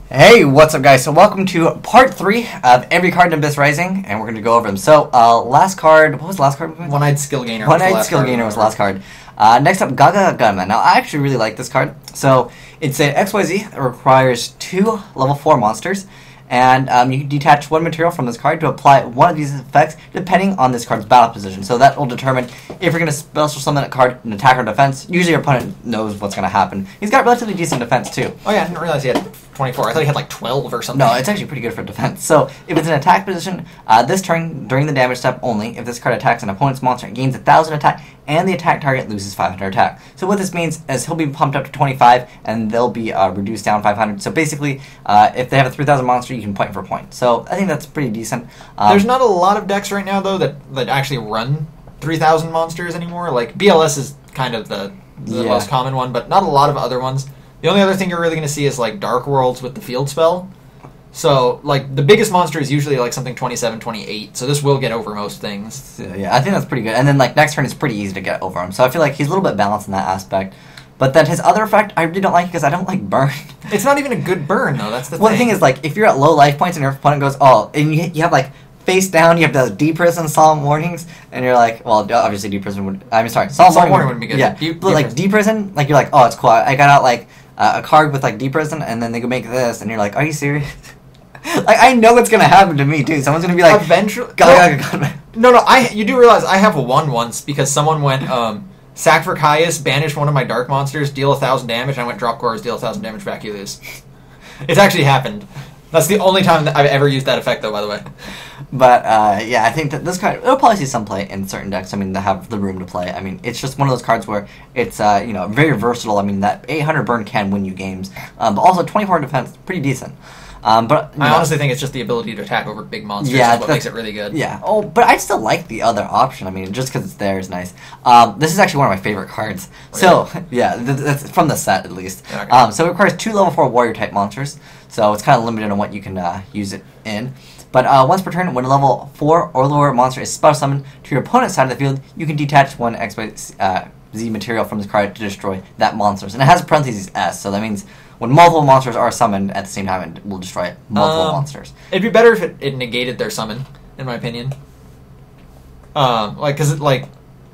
Hey, what's up guys? So welcome to part 3 of every card in Abyss Rising, and we're going to go over them. So, last card, what was the last card? One-Eyed Skill Gainer. One-Eyed Skill Gainer was the last card. Next up, Gigagaga. Now, I actually really like this card. So, it's an XYZ that requires 2 level 4 monsters, and you can detach 1 material from this card to apply one of these effects depending on this card's battle position. So that will determine if you're going to special summon a card in attack or defense. Usually your opponent knows what's going to happen. He's got relatively decent defense too. Oh yeah, I didn't realize he had 24. I thought he had like 12 or something. No, it's actually pretty good for defense. So, if it's an attack position, this turn, during the damage step only, if this card attacks an opponent's monster, it gains 1,000 attack, and the attack target loses 500 attack. So what this means is he'll be pumped up to 25, and they'll be reduced down 500. So basically, if they have a 3,000 monster, you can point for point. So I think that's pretty decent. There's not a lot of decks right now, though, that actually run 3,000 monsters anymore. Like, BLS is kind of the most common one, but not a lot of other ones. The only other thing you're really going to see is, like, Dark Worlds with the field spell. So, like, the biggest monster is usually, like, something 27, 28, so this will get over most things. Yeah, I think that's pretty good. And then, like, next turn is pretty easy to get over him. So I feel like he's a little bit balanced in that aspect. But then his other effect, I really don't like because I don't like burn. It's not even a good burn, though. That's the thing. Well, the thing is, like, if you're at low life points and your opponent goes, oh, and you have, like, face down, you have the D-Prison Solemn Warnings, and you're like, well, obviously D-Prison would, Solemn Warning wouldn't be good. Yeah, but, like, D-Prison, like, you're like, oh, it's cool. I got out, like, a card with, like, D-Prison, and then they go make this, and you're like, are you serious? Like, I know what's gonna happen to me, too. Someone's gonna be like, eventually. No, you do realize I have won once because someone went, sack for Caius, banish one of my dark monsters, deal 1,000 damage, and I went drop cores, deal 1,000 damage back, you lose. It's actually happened. That's the only time that I've ever used that effect, though, by the way. But, yeah, I think that this card, it'll probably see some play in certain decks, I mean, that have the room to play. I mean, it's just one of those cards where it's, you know, very versatile. I mean, that 800 burn can win you games. But also, 24 defense, pretty decent. But I honestly think it's just the ability to attack over big monsters is what makes it really good. Yeah. Oh, but I still like the other option. I mean, just because it's there is nice. This is actually one of my favorite cards. Really? So, yeah, that's from the set, at least. Okay. So it requires 2 level 4 warrior-type monsters. So it's kind of limited on what you can use it in. But once per turn, when a level 4 or lower monster is special summoned to your opponent's side of the field, you can detach 1 XYZ material from this card to destroy that monster. And it has parentheses S, so that means when multiple monsters are summoned at the same time, it will destroy multiple monsters. It'd be better if it negated their summon, in my opinion. Like, cause it, like,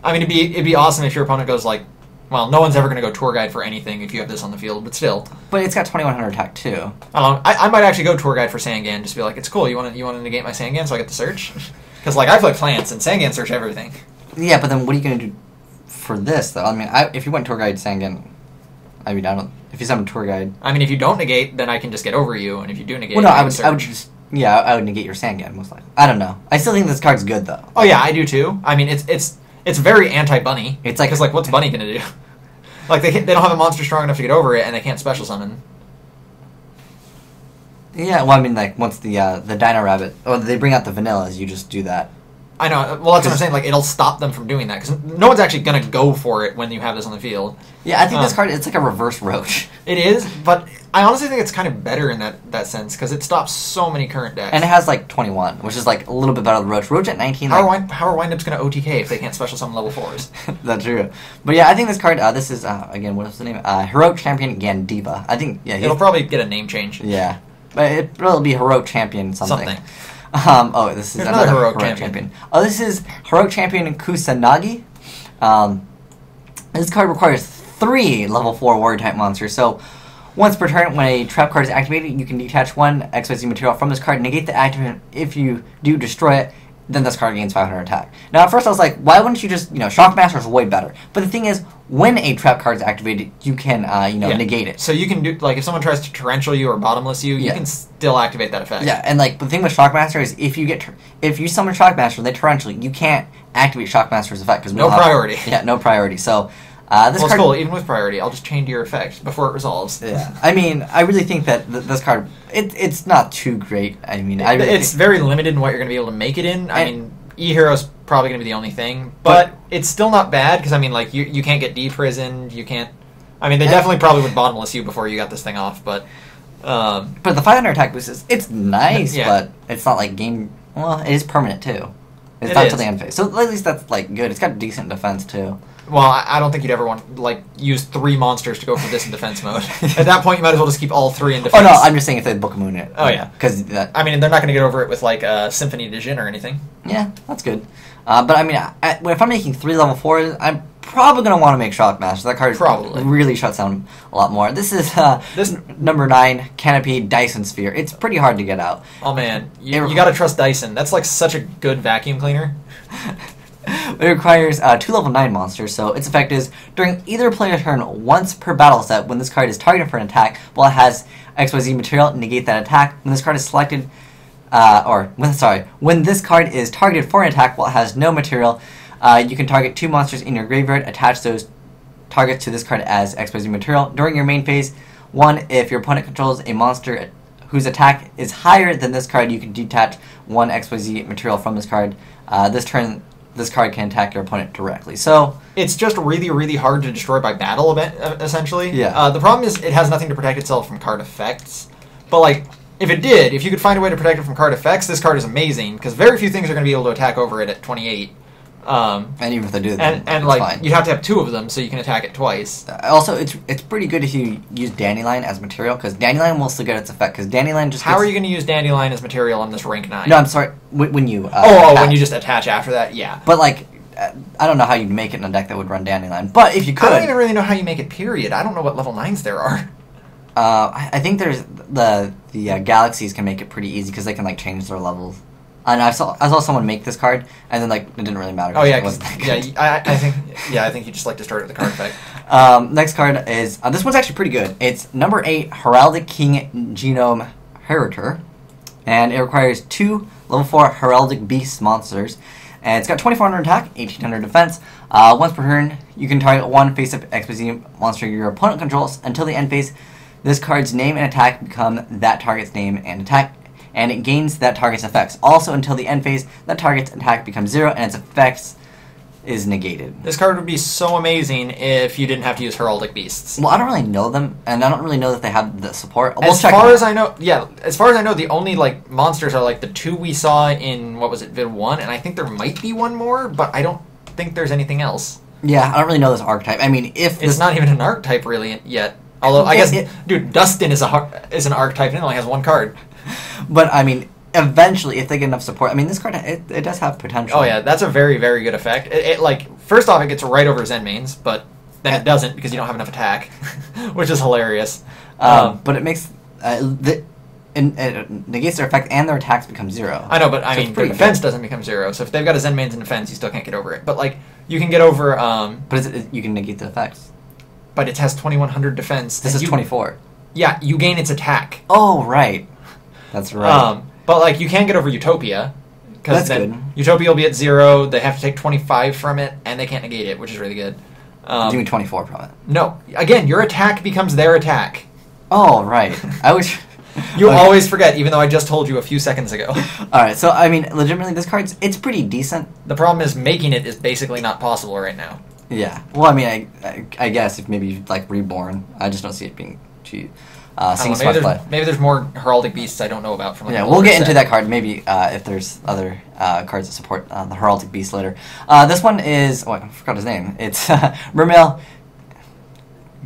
I mean, it'd be awesome if your opponent goes like, well, no one's ever going to go tour guide for anything if you have this on the field, but still. But it's got 2,100 attack too. I don't know. I might actually go tour guide for Sangan, just be like, it's cool. You want to negate my Sangan so I get the search? Because like I play plants and Sangan search everything. Yeah, but then what are you going to do for this though? I mean, if you went tour guide Sangan, I mean, I don't. If you summon tour guide, I mean, if you don't negate, then I can just get over you, and if you do negate, well, no, I would just. Yeah, I would negate your Sangan most likely. I don't know. I still think this card's good though. Oh yeah, I do too. I mean, it's very anti-bunny. It's like, because like, what's bunny gonna do? Like they don't have a monster strong enough to get over it, and they can't special summon. Yeah, well, I mean, like once the Dino Rabbit, or they bring out the vanillas, you just do that. I know. Well, that's what I'm saying. Like, it'll stop them from doing that because no one's actually gonna go for it when you have this on the field. Yeah, I think this card, it's like a reverse Roach. It is, but I honestly think it's kind of better in that sense because it stops so many current decks. And it has like 21, which is like a little bit better than Roach. Roach at 19. How are Windups gonna OTK if they can't special summon level 4s? That's true. But yeah, I think this card. This is again, what is the name? Heroic Champion Gandiva. I think it'll probably get a name change. Yeah, but it'll be Heroic Champion something. This is another Heroic Champion. Oh, this is Heroic Champion Kusanagi. This card requires 3 level 4 warrior type monsters. So once per turn, when a trap card is activated, you can detach 1 XYZ material from this card, negate the activant. If you do destroy it, then this card gains 500 attack. Now, at first I was like, why wouldn't you just, Shockmaster is way better. But the thing is, when a trap card is activated, you can, negate it. So you can do, like, if someone tries to torrential you or bottomless you, you can still activate that effect. Yeah, and, like, the thing with Shockmaster is if you summon Shockmaster and they torrential you can't activate Shockmaster's effect. Cause no priority. No priority. So, this card... card... cool, even with priority, I'll just chain to your effect before it resolves. Yeah, I mean, I really think that this card, it's not too great. I mean, it's very limited in what you're going to be able to make it in. I mean... E-Hero's probably going to be the only thing, but it's still not bad, because, I mean, like, you can't get D-Prisoned, you can't... I mean, they definitely probably would bottomless you before you got this thing off, but... But the 500 attack boost it's nice, but it's not, like, game... Well, it is permanent, too. It's not until the end phase. So, at least that's, like, good. It's got decent defense, too. Well, I don't think you'd ever want use 3 monsters to go for this in defense mode. At that point, you might as well just keep all 3 in defense. Oh no, I'm just saying if they book a moon it. Oh yeah, because I mean they're not going to get over it with Symphony de Jin or anything. Yeah, that's good. But I mean, if I'm making 3 level 4s, I'm probably going to want to make Shock Master. That card really shuts down a lot more. This is number 9 Canopy Dyson Sphere. It's pretty hard to get out. Oh man, you got to trust Dyson. That's such a good vacuum cleaner. It requires 2 level 9 monsters, so its effect is during either player's turn once per battle set when this card is targeted for an attack while it has XYZ material, negate that attack. When this card is selected, when this card is targeted for an attack while it has no material, you can target 2 monsters in your graveyard, attach those targets to this card as XYZ material. During your main phase, 1, if your opponent controls a monster whose attack is higher than this card, you can detach 1 XYZ material from this card. This turn, this card can attack your opponent directly. So it's just really, really hard to destroy by battle, essentially. Yeah. The problem is it has nothing to protect itself from card effects. But if you could find a way to protect it from card effects, this card is amazing because very few things are going to be able to attack over it at 28. And even if they do, and fine. You'd have to have 2 of them so you can attack it twice. Also, it's pretty good if you use Dandelion as material because Dandelion will still get its effect because Dandelion just. How are you going to use Dandelion as material on this rank 9? No, I'm sorry. When you when you just attach after that, yeah. But I don't know how you'd make it in a deck that would run Dandelion. But if you could, I don't even really know how you make it. Period. I don't know what level 9s there are. I think there's the galaxies can make it pretty easy because they can change their levels. And I saw someone make this card, and then it didn't really matter. Oh yeah, I think you just destroyed it with the card effect. Next card is this one's actually pretty good. It's number 8 Heraldic King Genome Heritor, and it requires 2 level 4 Heraldic Beast monsters, and it's got 2400 attack, 1800 defense. Once per turn, you can target 1 face-up XYZ monster your opponent controls until the end phase. This card's name and attack become that target's name and attack, and it gains that target's effects. Also, until the end phase, that target's attack becomes 0, and its effects is negated. This card would be so amazing if you didn't have to use Heraldic Beasts. Well, I don't really know them, and I don't really know that they have the support. As far as I know, the only monsters are the 2 we saw in Vid 1, and I think there might be one more, but I don't think there's anything else. Yeah, I don't really know this archetype. I mean, it's not even an archetype really yet. Although I guess, Dustin is an archetype and it only has 1 card. But I mean, eventually, if they get enough support, I mean, this card it does have potential. Oh yeah, that's a very, very good effect. It first off, it gets right over Zen mains, but then it doesn't because you don't have enough attack, which is hilarious. But it makes it negates their effect and their attacks become 0. I know, but I mean, their defense doesn't become 0. So if they've got a Zen mains in defense, you still can't get over it. But you can get over. But you can negate the effects. But it has 2100 defense. This is 24. Yeah, you gain its attack. Oh right. That's right. But you can get over Utopia. That's good. Utopia will be at 0. They have to take 25 from it, and they can't negate it, which is really good. You mean 24 from it? No. Again, your attack becomes their attack. Oh, right. I was... You always forget, even though I just told you a few seconds ago. Alright, so, I mean, legitimately, this card's... It's pretty decent. The problem is making it is basically not possible right now. Yeah. Well, I mean, I guess if maybe, Reborn, I just don't see it being cheap. Maybe there's more Heraldic Beasts I don't know about from we'll get into that card maybe if there's other cards that support the Heraldic Beast later. This one is I forgot his name. It's Mermail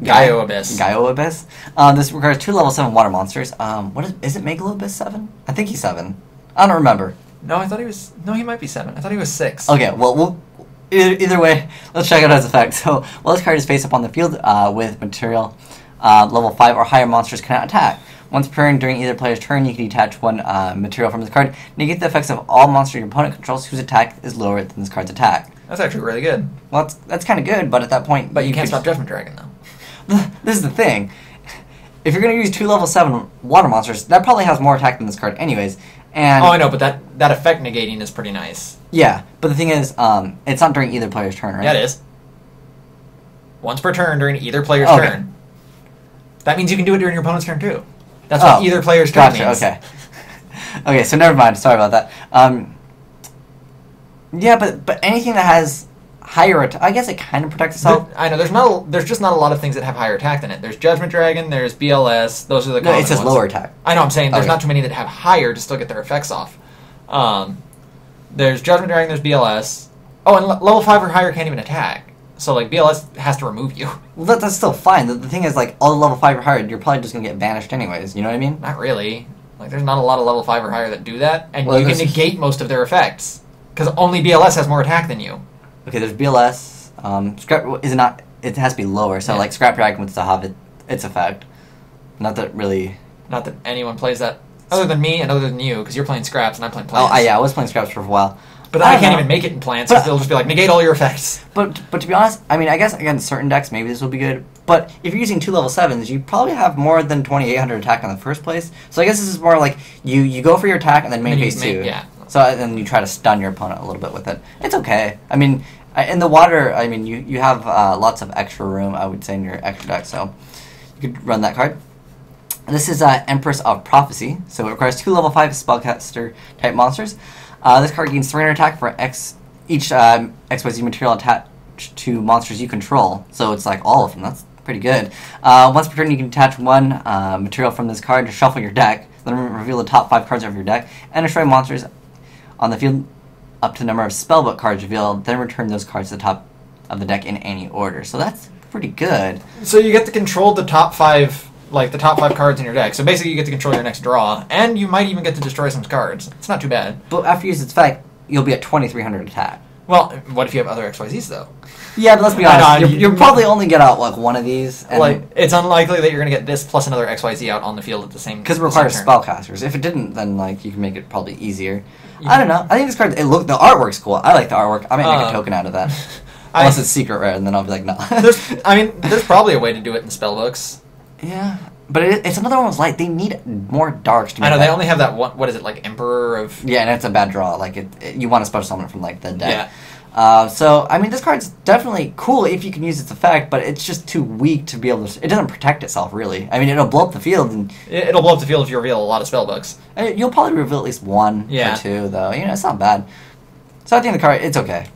Gayo Abyss. Gayo Abyss. This requires 2 level 7 water monsters. What is it? Megalo Abyss 7? I think he's 7. I don't remember. No, I thought he was. No, he might be 7. I thought he was 6. Okay, well either way, let's check out his effect. So while this card is face up on the field with material. Level 5 or higher monsters cannot attack. Once per turn during either player's turn, you can detach 1 material from this card. Negate the effects of all monsters your opponent controls whose attack is lower than this card's attack. That's actually really good. Well, that's kind of good, but at that point... But you can't stop Judgment Dragon, though. This is the thing. If you're going to use 2 level 7 water monsters, that probably has more attack than this card anyways. And I know, but that effect negating is pretty nice. Yeah, but the thing is, it's not during either player's turn, right? Yeah, it is. Once per turn during either player's turn. That means you can do it during your opponent's turn, too. That's what either player's turn means. Okay. Okay, so never mind. Sorry about that. Yeah, but anything that has higher attack, I guess it kind of protects itself. I know, there's just not a lot of things that have higher attack than it. There's Judgment Dragon, there's BLS, those are the common ones. No, it says lower attack. I know, I'm saying there's not too many that have higher to still get their effects off. There's Judgment Dragon, there's BLS. Oh, and level 5 or higher can't even attack. So, like, BLS has to remove you. Well, that's still fine. The thing is, like, all the level 5 or higher, you're probably just going to get banished anyways. You know what I mean? Not really. Like, there's not a lot of level 5 or higher that do that, and you can negate most of their effects. Because only BLS has more attack than you. Okay, there's BLS. Scrap is not. It has to be lower. So, like, Scrap Dragon would still have its effect. Not that anyone plays that other than me and other than you, because you're playing Scraps and I'm playing Plants. Oh, yeah, I was playing Scraps for a while. But I can't even make it in Plants, because they'll just be like, negate all your effects. But to be honest, I mean, I guess against certain decks, maybe this will be good. But if you're using 2 level 7s, you probably have more than 2,800 attack in the first place. So I guess this is more like, you go for your attack and then main phase 2. Yeah. So then you try to stun your opponent a little bit with it. It's okay. I mean, in the water, I mean, you have lots of extra room, I would say, in your extra deck. So you could run that card. This is Empress of Prophecy. So it requires 2 level 5 spellcaster type monsters. This card gains 300 attack for each XYZ material attached to monsters you control. So it's like all of them. That's pretty good. Once per turn, you can attach 1 material from this card to shuffle your deck, then reveal the top 5 cards of your deck, and destroy monsters on the field up to the number of spellbook cards revealed, then return those cards to the top of the deck in any order. So that's pretty good. So you get to control the top 5... like the top 5 cards in your deck. So basically you get to control your next draw, and you might even get to destroy some cards. It's not too bad. But after you use its effect, you'll be at 2,300 attack. Well, what if you have other XYZs, though? Yeah, but let's be honest, you'll probably only get out, like, one of these. And like, it's unlikely that you're going to get this plus another XYZ out on the field at the same time. Because it requires spellcasters. If it didn't, then, like, you can make it probably easier. Yeah. I don't know. I think this card, the artwork's cool. I like the artwork. I might make a token out of that. Unless it's secret rare, and then I'll be like, no. there's probably a way to do it in spellbooks. Yeah. But it's another one was like, they need more darks to make I know, they only have that one, what is it, like, Emperor of... Yeah, and it's a bad draw. Like, you want to special summon it from, like, the deck. Yeah. So, I mean, this card's definitely cool if you can use its effect, but it's just too weak to be able to... It doesn't protect itself, really. I mean, it'll blow up the field. And it'll blow up the field if you reveal a lot of spellbooks. You'll probably reveal at least 1 or 2, though. You know, it's not bad. So I think the card, it's okay.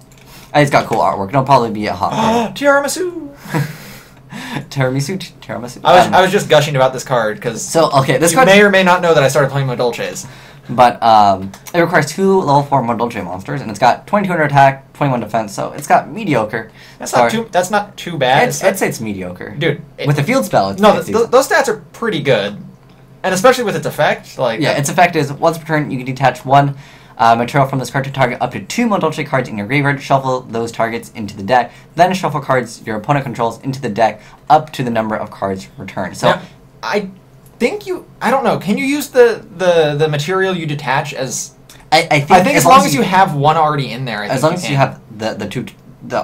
It's got cool artwork. It'll probably be a hot card. Tiramisu! Tiramisu. I was just gushing about this card, because this card may or may not know that I started playing Modolches. But it requires 2 level 4 Modolche monsters, and it's got 2,200 attack, 21 defense, so it's got mediocre. That's not too bad. I'd say it's mediocre. Dude. With the field spell, those stats are pretty good. And especially with its effect. Its effect is, once per turn, you can detach 1 material from this card to target up to 2 Modolche cards in your graveyard, shuffle those targets into the deck, then shuffle cards your opponent controls into the deck up to the number of cards returned. So, now, I don't know, can you use the material you detach as... I think as long as you have 1 already in there, as long as you have the 2,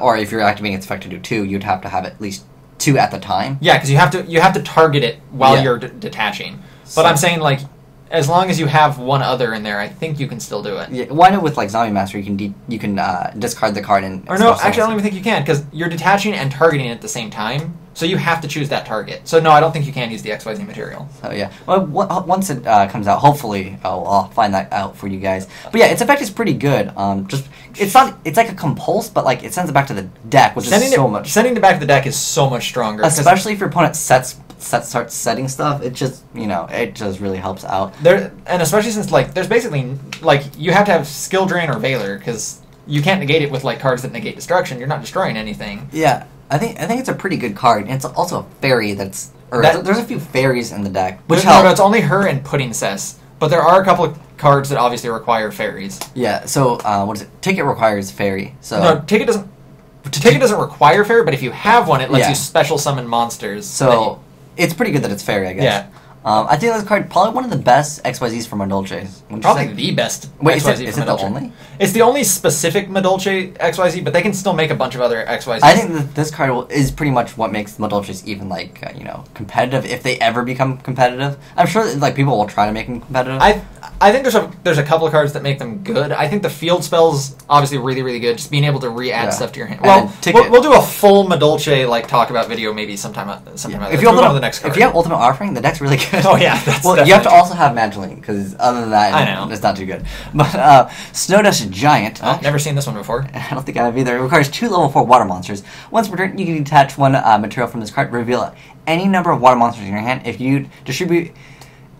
or if you're activating its effect to do 2, you'd have to have at least 2 at the time. Yeah, because you have to target it while you're detaching. But I'm saying, like, as long as you have 1 other in there, I think you can still do it. Yeah, why not with, like, Zombie Master, you can discard the card and... Or no, actually, I don't even think you can, because you're detaching and targeting at the same time, so you have to choose that target. So no, I don't think you can use the XYZ material. So yeah, well, once it comes out, hopefully I'll find that out for you guys. But yeah, its effect is pretty good. It's like a compulse, but like it sends it back to the deck, which is so much... Sending it back to the deck is so much stronger. Especially if your opponent starts setting stuff, it just really helps out. And especially since like there's basically like you have to have Skill Drain or Veiler, because you can't negate it with like cards that negate destruction. You're not destroying anything. Yeah, I think it's a pretty good card. And it's also a fairy there's a few fairies in the deck, which helps. No, it's only her and Pudding Cess, but there are a couple of cards that obviously require fairies. Yeah. So what is it? Ticket requires fairy. So no, Ticket doesn't require fairy, but if you have one, it lets you special summon monsters. So it's pretty good that it's fairy, I guess. Yeah. I think this card probably one of the best XYZs for Modolches. Probably the best Wait, XYZ is it the only? It's the only specific Modolche XYZ, but they can still make a bunch of other XYZs. I think that this card is pretty much what makes Modolches even like competitive, if they ever become competitive. I'm sure that like people will try to make them competitive. I think there's a couple of cards that make them good. I think the field spell's obviously really, really good. Just being able to re-add stuff to your hand. Well, we'll do a full Modolche like talk about video maybe sometime. If you have Ultimate Offering, the deck's really good. Oh yeah, you have to also have Magiling, because other than that, it's not too good. But Snowdust Giant. Never seen this one before. I don't think I have either. It requires 2 level 4 water monsters. Once per turn, you can detach 1 material from this card, reveal any number of water monsters in your hand. If you distribute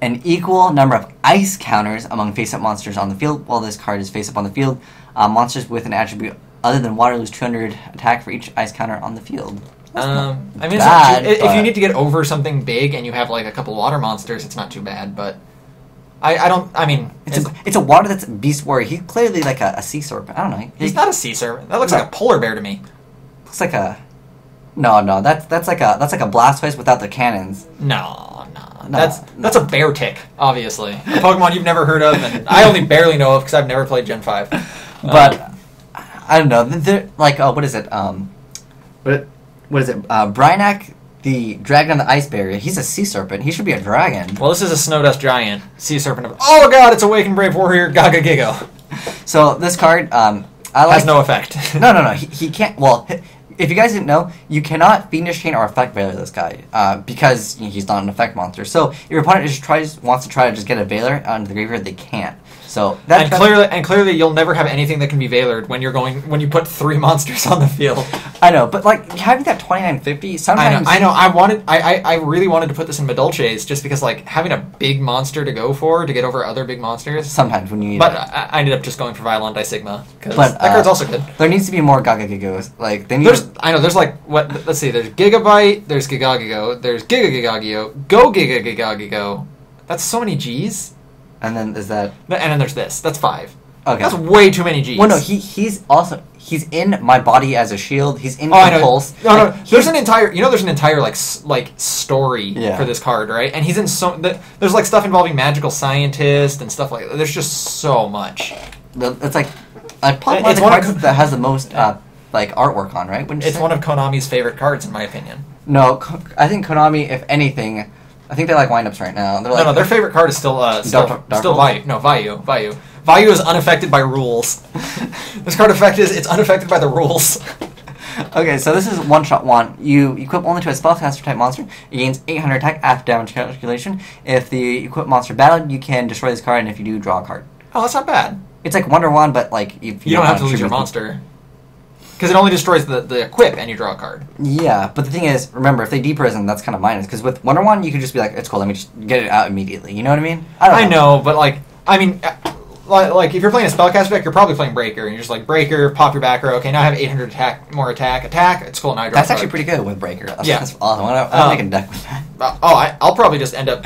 an equal number of ice counters among face-up monsters on the field while this card is face-up on the field, monsters with an attribute Other than water, lose 200 attack for each ice counter on the field. I mean, bad, if you need to get over something big and you have like a couple water monsters, it's not too bad. But I don't. I mean, it's a water that's Beast Warrior. He's clearly like a sea serpent. I don't know. He's not a sea serpent. That looks like a polar bear to me. Looks like a. No. That's like a Blastoise without the cannons. No. That's a bear tick, obviously. A Pokemon you've never heard of, and I only barely know of because I've never played Gen 5. But I don't know. They're like, what is it? What is it? Brynac, the dragon of the ice barrier. He's a sea serpent. He should be a dragon. Well, this is a snow dust giant sea serpent. Oh god, it's Awakened Brave Warrior Gigagaga. So this card, has no effect. No. He can't. Well, if you guys didn't know, you cannot Fiendish Chain or Effect Veiler this guy because he's not an effect monster. So if your opponent wants to try to just get a Veiler onto the graveyard, they can't. So clearly you'll never have anything that can be Veilered when you put 3 monsters on the field. I know, but like having that 2950 sometimes. I know. I really wanted to put this in Madolches just because like having a big monster to go for to get over other big monsters. Sometimes when you need. But I ended up just going for Violent Sigma because that card's also good. There needs to be more Gagagagos. Like they need. There's like what? Let's see. There's Gigabyte. There's Gigagago. There's Gigagago. Go Gigagago. That's so many G's. And then is that? And then there's this. That's 5. Okay. That's way too many G's. Well, no, he's in my body as a shield. He's in Pulse. No. There's an entire like story for this card, right? And he's in there's like stuff involving magical scientist and stuff like that. There's just so much. It's like probably one of the cards that has the most like artwork on, right? It's one of Konami's favorite cards, in my opinion. No, I think Konami, if anything. I think they like windups right now. They're like, no, their favorite card is still Vayu. No, Vayu. Vayu is unaffected by rules. This card effect is it's unaffected by the rules. Okay, so this is one-shot one. You equip only to a spellcaster type monster. It gains 800 attack after damage calculation. If the equipped monster battled, you can destroy this card, and if you do, draw a card. Oh, that's not bad. It's like Wonder One, but like if you don't have to lose your monster. Because it only destroys the equip and you draw a card. Yeah, but the thing is, remember, if they deprison, that's kind of minus. Because with Wonder One, you could just be like, it's cool, let me just get it out immediately. You know what I mean? I know, but like, I mean, like if you're playing a spellcast deck, you're probably playing Breaker. And you're just like, Breaker, pop your back row. Okay, now I have 800 attack, it's cool, now I draw That's actually pretty good with Breaker. That's awesome. I'm making a deck with that. I'll probably just end up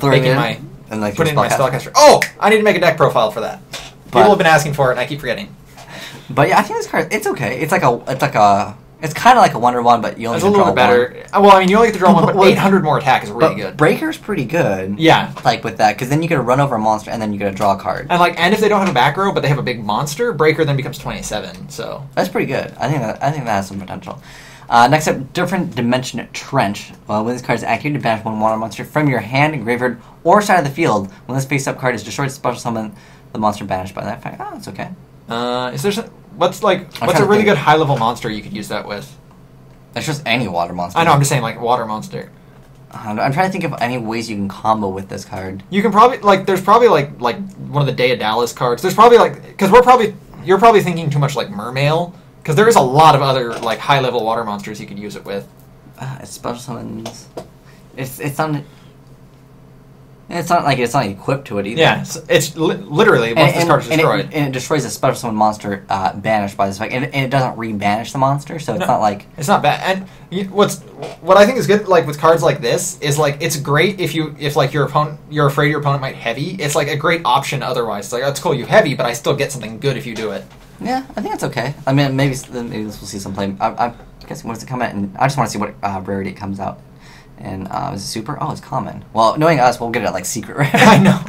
putting in my spellcaster. Oh, I need to make a deck profile for that. People have been asking for it, and I keep forgetting. But yeah, I think this card, it's okay. It's kind of like a Wonder One, but you only get to draw one. It's a little bit better. Well, I mean, you only get to draw one, but 800 more attack is really good. Breaker's pretty good. Yeah. Like with that, because then you get to run over a monster, and then you get to draw a card. And if they don't have a back row, but they have a big monster, Breaker then becomes 27. So that's pretty good. I think that has some potential. Next up, Different Dimension Trench. When this card is activated, banish one water monster from your hand, graveyard, or side of the field. When this face-up card is destroyed, special summon the monster banished by that fact. Oh, it's okay. What's a really good high-level monster you could use that with? It's just any water monster. I know, I'm just saying, like, water monster. I'm trying to think of any ways you can combo with this card. You can probably, there's probably, like one of the Day of Dallas cards. There's probably, because you're probably thinking too much, like, Mermail. Because there is a lot of other, like, high-level water monsters you could use it with. It's special summons. It's not like it's not equipped to it either. Yeah, it's literally once this card is destroyed. And it destroys a special summon monster banished by this effect. And it doesn't re-banish the monster, so it's not like... It's not bad. And what I think is good, like, with cards like this, is, like, it's great if you're afraid your opponent might heavy. It's, like, a great option otherwise. It's like, oh, it's cool, you heavy, but I still get something good if you do it. Yeah, I think it's okay. I mean, maybe this will see some play. I guess when does it come out? And I just want to see what rarity it comes out. And is it super? Oh, it's common. Well, knowing us, we'll get it like secret rare. I know.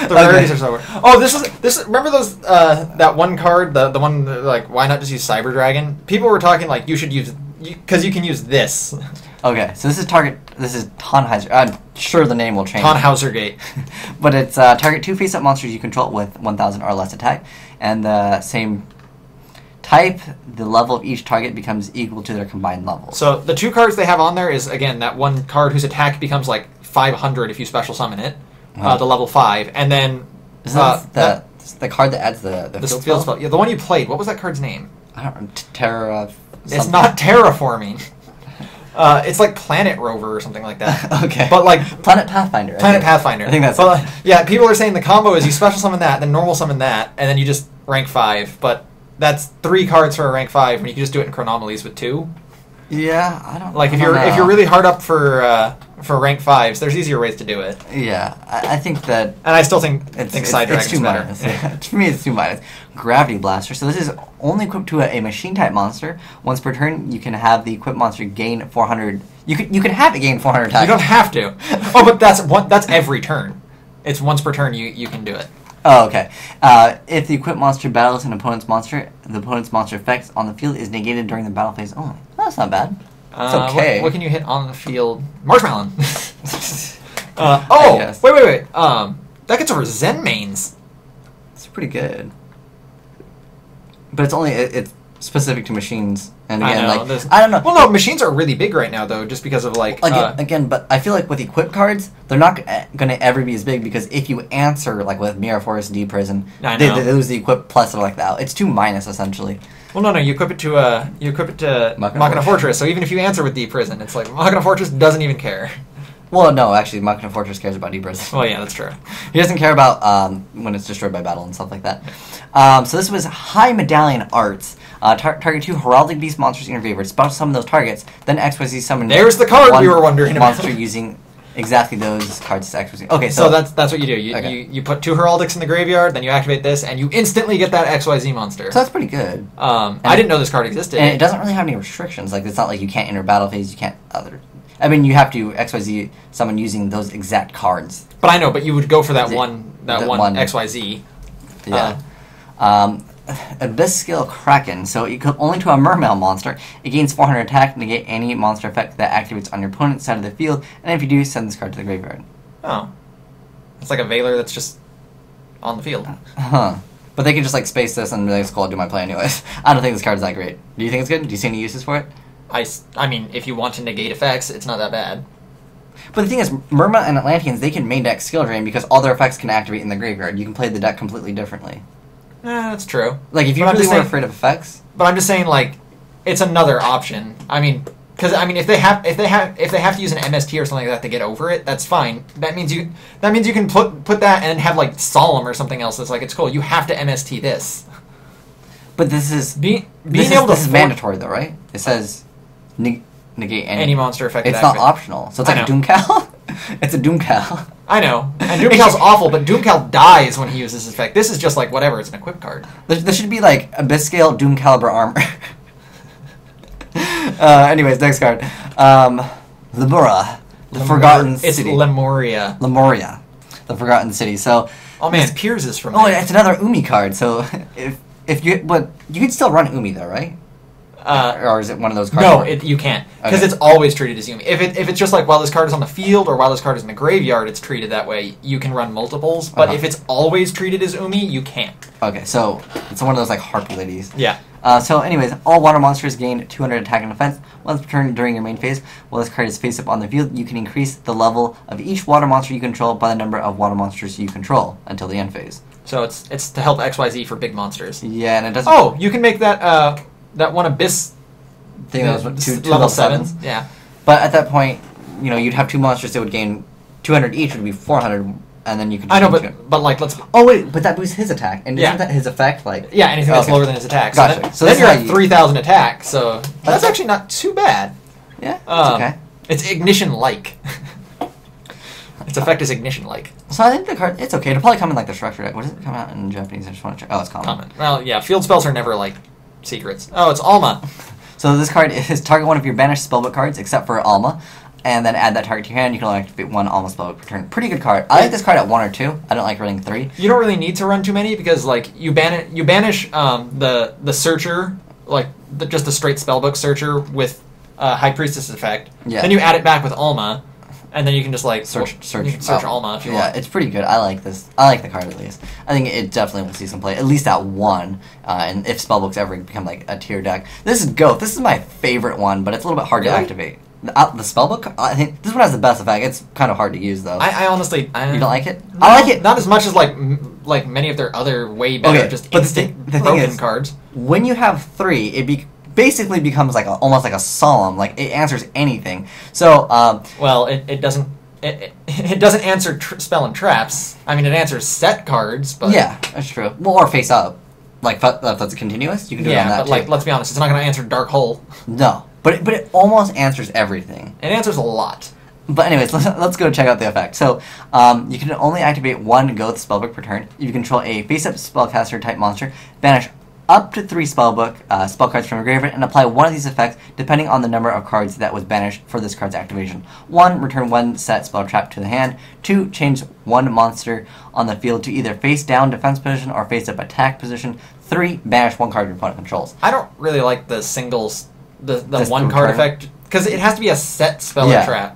The rarities are so weird. Oh, this is. Remember those that one card, the one like why not just use Cyber Dragon? People were talking like you should use because you can use this. Okay, so this is Tannhauser. I'm sure the name will change. Tannhauser Gate. But it's target 2 face-up monsters you control with 1,000 or less attack, and the same type, the level of each target becomes equal to their combined level. So the 2 cards they have on there is, again, that one card whose attack becomes like 500 if you special summon it, the level 5, and then... Is that the card that adds the field spell? Yeah, the one you played. What was that card's name? I don't know. Terra... It's not terraforming. It's like Planet Rover or something like that. Okay. But like... Planet Pathfinder. I think that's it. Yeah, people are saying the combo is you special summon that, then normal summon that, and then you just rank 5, but... that's 3 cards for a rank 5 when you can just do it in Chronomalies with 2. Yeah, I don't. Like if you're really hard up for rank 5s, there's easier ways to do it. Yeah, I think that. And I still think Side Dragon's too better. Minus. Yeah. For me, it's 2 minus. Gravity Blaster. So this is only equipped to a machine type monster. Once per turn, you can have the equipped monster gain 400. You can have it gain 400 attack. You don't have to. Oh, but that's every turn. It's once per turn you can do it. Oh, okay. If the equipped monster battles an opponent's monster, the opponent's monster effects on the field is negated during the battle phase only. That's not bad. It's okay. What can you hit on the field? Marshmallow. Wait. That gets over Zen mains. It's pretty good. But it's specific to machines. And again, I don't know. Well, no, machines are really big right now, though, just because of again, but I feel like with equipped cards, they're not going to ever be as big because if you answer like with Mirror Force, D Prison, they lose the equipped plus or like that. It's 2 minus essentially. Well, no, you equip it to Machina Fortress. So even if you answer with D Prison, it's like Machina Fortress doesn't even care. Well, no, actually, Machina Fortress cares about D Prison. Well, yeah, that's true. He doesn't care about when it's destroyed by battle and stuff like that. So this was High Medallion Arts. Target 2 Heraldic Beast monsters in your favor. Special summon those targets. Then XYZ Summon. There's the card we were wondering about. Monster using exactly those cards to XYZ. Okay, so that's what you do. You put 2 Heraldics in the graveyard, then you activate this, and you instantly get that XYZ monster. So that's pretty good. I didn't know this card existed. And it doesn't really have any restrictions. Like it's not like you can't enter battle phase. You can't other. I mean, you have to XYZ Summon using those exact cards. But I know. But you would go for that one XYZ. Yeah. Abyss Skill Kraken. So equipped only to a Mermail monster. It gains 400 attack to negate any monster effect that activates on your opponent's side of the field. And if you do, send this card to the graveyard. Oh. It's like a Veiler that's just on the field. Huh. But they can just like space this and be like, "Cool, I'll do my play anyways." I don't think this card is that great. Do you think it's good? Do you see any uses for it? I mean, if you want to negate effects, it's not that bad. But the thing is, Merma and Atlanteans, they can main deck Skill Drain because all their effects can activate in the graveyard. You can play the deck completely differently. That's true. Like, if you really were afraid of effects... But I'm just saying, like, it's another option. I mean, because, I mean, if they have to use an MST or something like that to get over it, that's fine. That means you can put that and have, like, Solemn or something else that's like, it's cool. You have to MST this. But this is... This is mandatory, though, right? It says... negate any monster effect. It's not optional, so it's like a Doomcal. It's a Doomcal. I know, and Doomcal's awful, but Doomcal dies when he uses this effect. This is just like whatever. It's an equip card. There should be like Abyss Scale Doom Caliber armor. Anyways, next card. Libera, the Forgotten City. It's Lemuria. Lemuria, the Forgotten City. So. Oh man, Piers is from. Oh, there. It's another Umi card. So if you can still run Umi though, right? Or is it one of those cards? No, you can't. Because it's always treated as Umi. If it's just like while this card is on the field or while this card is in the graveyard, it's treated that way. You can run multiples. But if it's always treated as Umi, you can't. Okay, so it's one of those like Harpy ladies. Yeah. So anyways, all water monsters gain 200 attack and defense. Once per turn during your main phase, while this card is face up on the field, you can increase the level of each water monster you control by the number of water monsters you control until the end phase. So it's to help XYZ for big monsters. Yeah, and it doesn't... Oh, you can make that one Abyss... thing that was two level 7s. Yeah. But at that point, you'd have 2 monsters that would gain 200 each, would be 400, and then you could... I know, but like, let's... Oh, wait, but that boosts his attack, and isn't that his effect, like... Yeah, anything that's lower than his attack. Gotcha. So then you're at 3,000 attack, so that's actually not too bad. Yeah, it's okay. It's Ignition-like. Its effect is Ignition-like. So I think the card... It's okay. It'll probably come in, like, the structure deck. What does it come out in Japanese? I just want to check. Oh, it's common. Well, yeah, field spells are never, like, secrets. Oh, it's Alma. So this card is target one of your banished spellbook cards, except for Alma, and then add that target to your hand. You can only activate 1 Alma spellbook per turn. Pretty good card. I like this card at 1 or 2. I don't like running 3. You don't really need to run too many because, like, you banish the searcher, like just a straight spellbook searcher with High Priestess effect. Yeah. Then you add it back with Alma. And then you can just like search Alma if you want. Yeah, it's pretty good. I like this. I like the card at least. I think it definitely will see some play, at least at 1. And if spellbooks ever become like a tier deck, this is Goat. This is my favorite one, but it's a little bit hard to activate. The spellbook, I think this one has the best effect. It's kind of hard to use though. I honestly, you don't like it? No, I like it not as much as like many of their other way better just instant broken cards. When you have 3, it basically becomes like almost like a solemn, like it answers anything. So well, it doesn't answer spell and traps. I mean, it answers set cards, but yeah, that's true. Well, or face up. Like, if that's continuous, you can do it on that, but, like, let's be honest, it's not going to answer Dark Hole. No. But it almost answers everything. It answers a lot. But anyways, let's go check out the effect. So, you can only activate one Goth spellbook per turn. You control a face-up spellcaster type monster, banish up to 3 spellbook spell cards from your graveyard, and apply one of these effects depending on the number of cards that was banished for this card's activation. 1, return 1 set spell trap to the hand. 2, change 1 monster on the field to either face down defense position or face up attack position. 3, banish 1 card your opponent controls. I don't really like the singles, the one card effect, because it has to be a set spell or trap.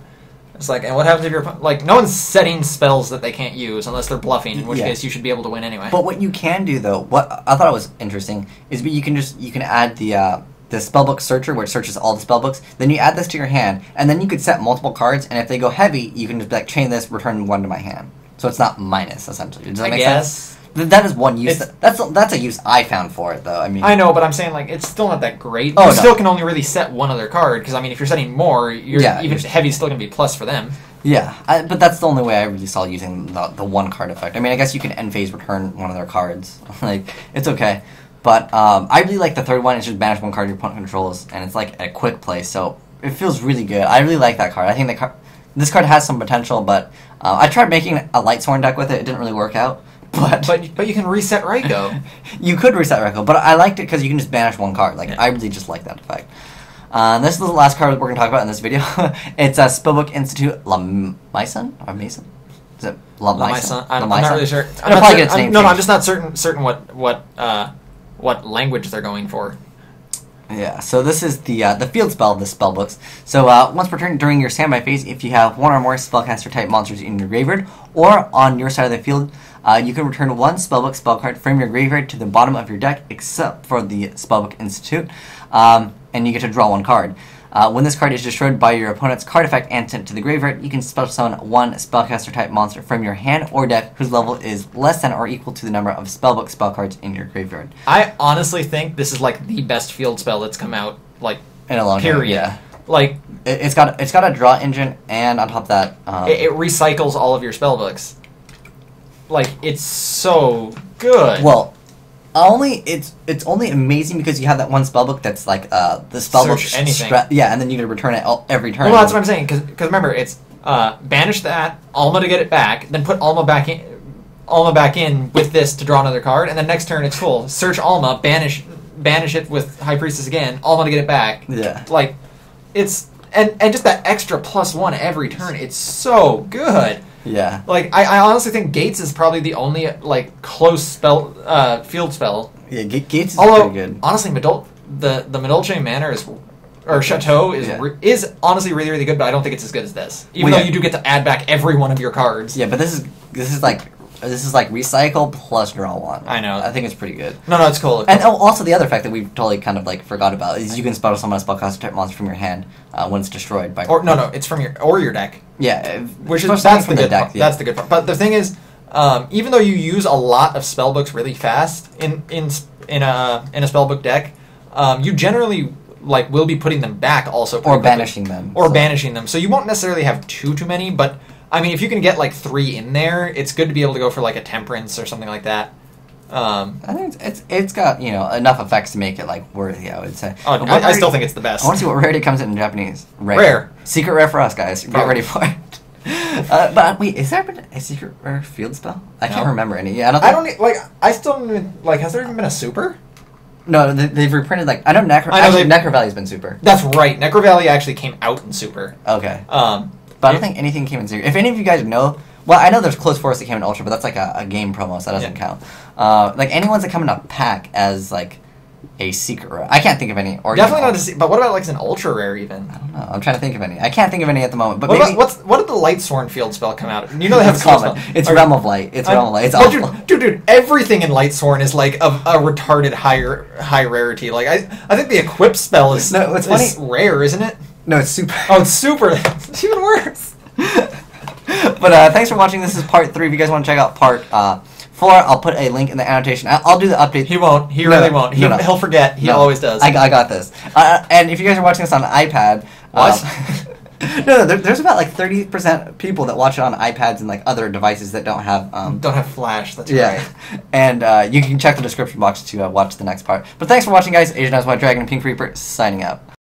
It's like, and what happens if you're, like, no one's setting spells that they can't use unless they're bluffing, in which case you should be able to win anyway. But what you can do, though, what I thought was interesting, is you can add the spellbook searcher, which searches all the spellbooks, then you add this to your hand, and then you could set multiple cards, and if they go heavy, you can just be like, chain this, return 1 to my hand. So it's not minus, essentially. Does that make sense? That is one use. That's a use I found for it, though. I mean, I know, but I'm saying, like, it's still not that great. You still can only really set one other card, because, I mean, if you're setting more, even heavy's still going to be plus for them. Yeah, but that's the only way I really saw using the one card effect. I mean, I guess you can end phase return one of their cards. Like, it's okay. But I really like the third one. It's just banish 1 card your opponent controls, and it's like a quick play, so it feels really good. I really like that card. I think this card has some potential, but I tried making a Lightsworn deck with it. It didn't really work out. But you can reset Raikou. You could reset Raikou, but I liked it because you can just banish 1 card. Like, I really just like that effect. This is the last card we're going to talk about in this video. It's Spellbook Institute Lamison? Or Mason? Is it Lamison? I'm not really sure. I'm just not certain what language they're going for. Yeah, so this is the field spell of the spellbooks. So once per turn during your standby phase, if you have 1 or more spellcaster type monsters in your graveyard or on your side of the field, you can return 1 spellbook spell card from your graveyard to the bottom of your deck, except for the Spellbook Institute, and you get to draw 1 card. When this card is destroyed by your opponent's card effect and sent to the graveyard, you can special summon 1 spellcaster type monster from your hand or deck whose level is less than or equal to the number of spellbook spell cards in your graveyard. I honestly think this is like the best field spell that's come out, like, in a long period. Time, yeah. Like, it's got a draw engine, and on top of that, it recycles all of your spellbooks. Like, it's so good. Well, it's only amazing because you have that one spellbook that's like the spellbook search anything. And then you can return it every turn. Well, that's what I'm saying. Because remember, it's banish that Alma to get it back, then put Alma back in with this to draw another card, and then next turn it's cool. Search Alma, banish it with High Priestess again, Alma to get it back. Yeah. Like, it's and just that extra +1 every turn. It's so good. Yeah. Like, I honestly think Gates is probably the only, like, close field spell. Yeah, Gates is pretty good. Honestly, the Medolce Manor or Chateau is honestly really, really good, but I don't think it's as good as this. Even though you do get to add back every one of your cards. Yeah, but this is like recycle plus draw 1. I know. I think it's pretty good. No, it's cool. And also the other fact that we totally kind of like forgot about is you can spell summon a spellcaster type monster from your hand when it's destroyed by. It's from your deck. Yeah, that's the good deck. That's the good part. But the thing is, even though you use a lot of spellbooks really fast in a spellbook deck, you generally will be putting them back also. Or banishing them. Banishing them. So you won't necessarily have too many, but I mean, if you can get 3 in there, it's good to be able to go for a Temperance or something like that. I think it's got enough effects to make it worthy. I would say. Oh, I still think it's the best. I want to see what rarity comes in Japanese. Rare. Secret rare for us, guys. Get ready for it. But wait, is there been a secret rare field spell? I can't remember any. Yeah, I still don't even has there even been a super? No, they've reprinted I know Necro Valley's been super. That's right. Necro Valley actually came out in super. Okay. But I don't think anything came in Zero. If any of you guys know, well, I know there's Close Forest that came in Ultra, but that's a game promo, so that doesn't count. Any ones that come in a pack as a secret rare. I can't think of any. Or definitely not a secret. But what about an ultra rare even? I don't know. I'm trying to think of any. I can't think of any at the moment. But what did the Lightsworn field spell come out? You know they have it's common. It's Realm of Light. It's Realm of Light. It's awful. Dude, everything in Lightsworn is a retarded high rarity. I think the equip spell is rare, isn't it? No, it's super. Oh, it's super. It's even worse. But thanks for watching. This is part 3. If you guys want to check out part 4, I'll put a link in the annotation. I'll do the update. He won't. He really won't. He'll forget. He always does. I got this. And if you guys are watching this on an iPad... What? No, there's about like 30% people that watch it on iPads and like other devices that don't have Flash. That's right. And you can check the description box to watch the next part. But thanks for watching, guys. Asian Eyes White Dragon and PinkReaper signing out.